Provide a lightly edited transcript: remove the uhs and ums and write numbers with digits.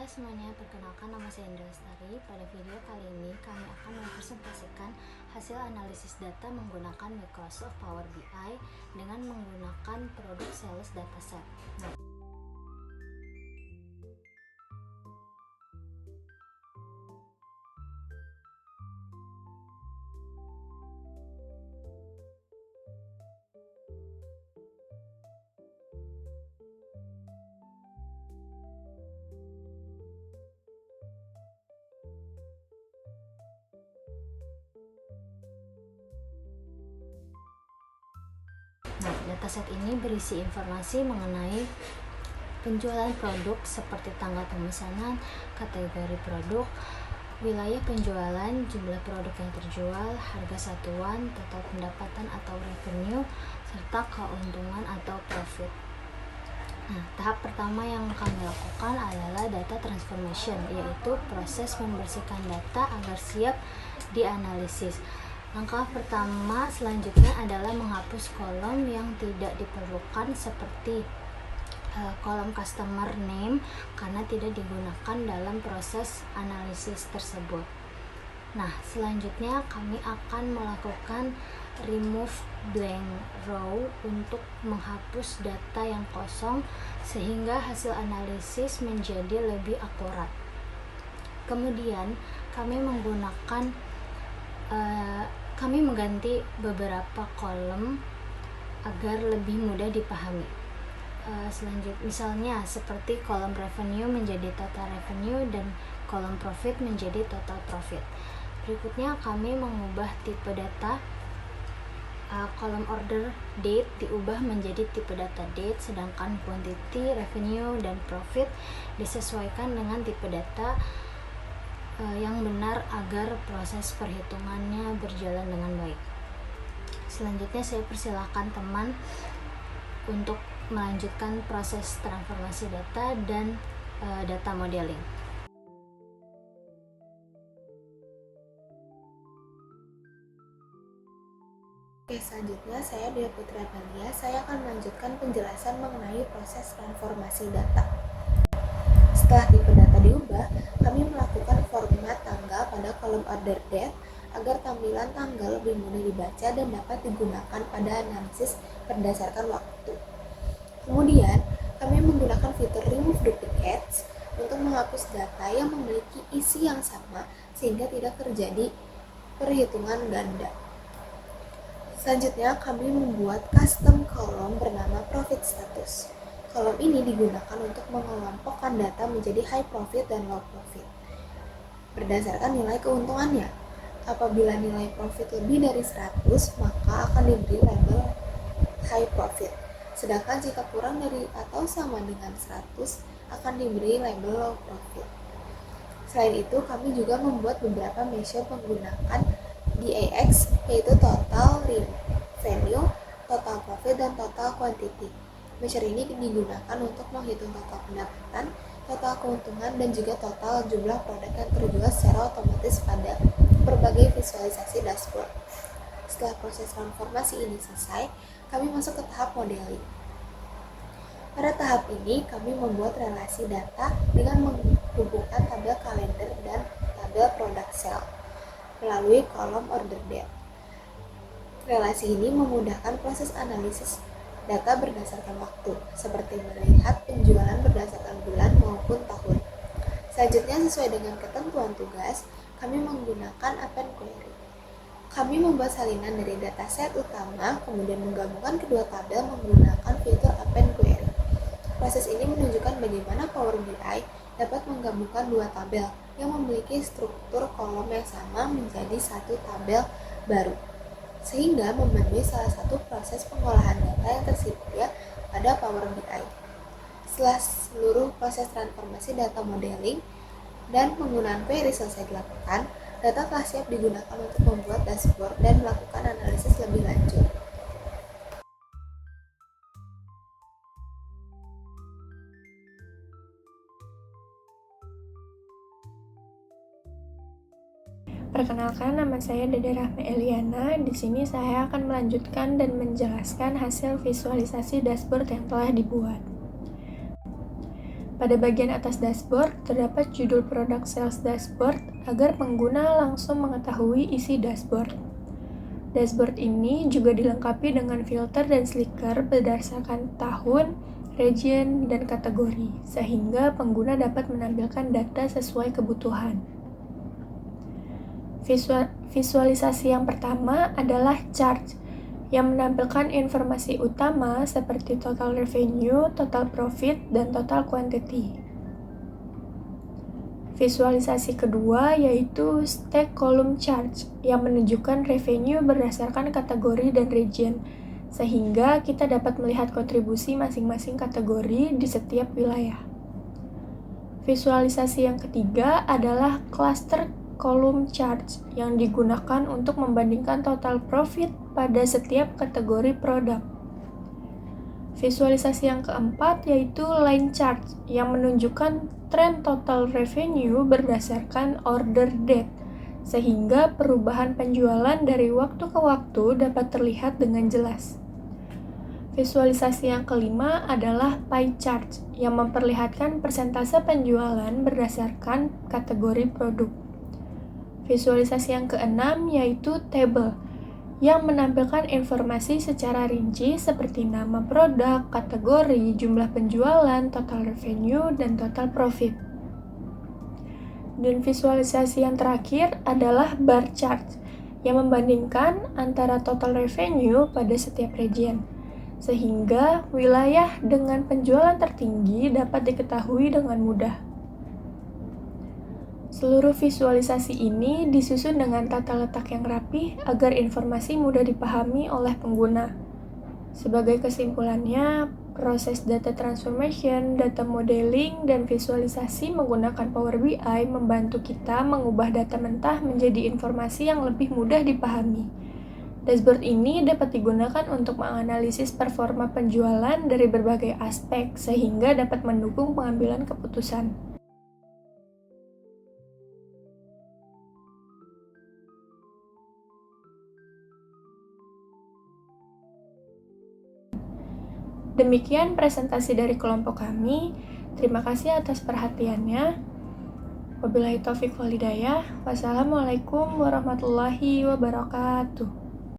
semuanya, perkenalkan nama saya Indra Lestari. Pada video kali ini kami akan mempresentasikan hasil analisis data menggunakan Microsoft Power BI dengan menggunakan produk Sales Dataset. Dataset ini berisi informasi mengenai penjualan produk seperti tanggal pemesanan, kategori produk, wilayah penjualan, jumlah produk yang terjual, harga satuan, total pendapatan atau revenue, serta keuntungan atau profit. Tahap pertama yang kami lakukan adalah data transformation, yaitu proses membersihkan data agar siap dianalisis. Langkah pertama selanjutnya adalah menghapus kolom yang tidak diperlukan seperti kolom customer name karena tidak digunakan dalam proses analisis tersebut. Selanjutnya kami akan melakukan remove blank row untuk menghapus data yang kosong sehingga hasil analisis menjadi lebih akurat. Kemudian kami mengganti beberapa kolom agar lebih mudah dipahami. Selanjutnya misalnya seperti kolom revenue menjadi total revenue dan kolom profit menjadi total profit. Berikutnya kami mengubah tipe data. Kolom order date diubah menjadi tipe data date, sedangkan quantity, revenue, dan profit disesuaikan dengan tipe data yang benar agar proses perhitungannya berjalan dengan baik. Selanjutnya saya persilakan teman untuk melanjutkan proses transformasi data dan data modeling. Oke, selanjutnya saya Dea Putri Amelia. Saya akan melanjutkan penjelasan mengenai proses transformasi data. Setelah tipe data diubah, kami melakukan format tanggal pada kolom order date agar tampilan tanggal lebih mudah dibaca dan dapat digunakan pada analisis berdasarkan waktu. Kemudian, kami menggunakan fitur remove duplicates untuk menghapus data yang memiliki isi yang sama sehingga tidak terjadi perhitungan ganda. Selanjutnya, kami membuat custom column bernama profit status. Kolom ini digunakan untuk mengelompokkan data menjadi high profit dan low profit berdasarkan nilai keuntungannya. Apabila nilai profit lebih dari 100, maka akan diberi label high profit. Sedangkan jika kurang dari atau sama dengan 100, akan diberi label low profit. Selain itu, kami juga membuat beberapa measure menggunakan DAX, yaitu total revenue, total profit, dan total quantity. Measure ini digunakan untuk menghitung total pendapatan, total keuntungan, dan juga total jumlah produk yang terjual secara otomatis pada berbagai visualisasi dashboard. Setelah proses transformasi ini selesai, kami masuk ke tahap modeling. Pada tahap ini, kami membuat relasi data dengan menghubungkan tabel kalender dan tabel product sale melalui kolom order date. Relasi ini memudahkan proses analisis data berdasarkan waktu, seperti melihat penjualan berdasarkan bulan maupun tahun. Selanjutnya, sesuai dengan ketentuan tugas, kami menggunakan append query. Kami membuat salinan dari dataset utama, kemudian menggabungkan kedua tabel menggunakan fitur append query. Proses ini menunjukkan bagaimana Power BI dapat menggabungkan dua tabel yang memiliki struktur kolom yang sama menjadi satu tabel baru, sehingga memenuhi salah satu proses pengolahan data yang tersedia pada Power BI. Setelah seluruh proses transformasi data modeling dan penggunaan query selesai dilakukan, data telah siap digunakan untuk membuat dashboard dan melakukan analisis lebih lanjut. Perkenalkan, nama saya Dede Rahma Eliana. Di sini saya akan melanjutkan dan menjelaskan hasil visualisasi dashboard yang telah dibuat. Pada bagian atas dashboard terdapat judul produk sales dashboard agar pengguna langsung mengetahui isi dashboard. Dashboard ini juga dilengkapi dengan filter dan slicker berdasarkan tahun, region, dan kategori, sehingga pengguna dapat menampilkan data sesuai kebutuhan. Visualisasi yang pertama adalah chart, yang menampilkan informasi utama seperti total revenue, total profit, dan total quantity. Visualisasi kedua yaitu stack column chart, yang menunjukkan revenue berdasarkan kategori dan region, sehingga kita dapat melihat kontribusi masing-masing kategori di setiap wilayah. Visualisasi yang ketiga adalah cluster column chart yang digunakan untuk membandingkan total profit pada setiap kategori produk. Visualisasi yang keempat yaitu line chart yang menunjukkan tren total revenue berdasarkan order date, sehingga perubahan penjualan dari waktu ke waktu dapat terlihat dengan jelas. Visualisasi yang kelima adalah pie chart yang memperlihatkan persentase penjualan berdasarkan kategori produk. Visualisasi yang keenam yaitu table yang menampilkan informasi secara rinci seperti nama produk, kategori, jumlah penjualan, total revenue, dan total profit. Dan visualisasi yang terakhir adalah bar chart yang membandingkan antara total revenue pada setiap region, sehingga wilayah dengan penjualan tertinggi dapat diketahui dengan mudah. Seluruh visualisasi ini disusun dengan tata letak yang rapi agar informasi mudah dipahami oleh pengguna. Sebagai kesimpulannya, proses data transformation, data modeling, dan visualisasi menggunakan Power BI membantu kita mengubah data mentah menjadi informasi yang lebih mudah dipahami. Dashboard ini dapat digunakan untuk menganalisis performa penjualan dari berbagai aspek sehingga dapat mendukung pengambilan keputusan. Demikian presentasi dari kelompok kami. Terima kasih atas perhatiannya. Wabillahi taufiq wal hidayah. Wassalamualaikum warahmatullahi wabarakatuh.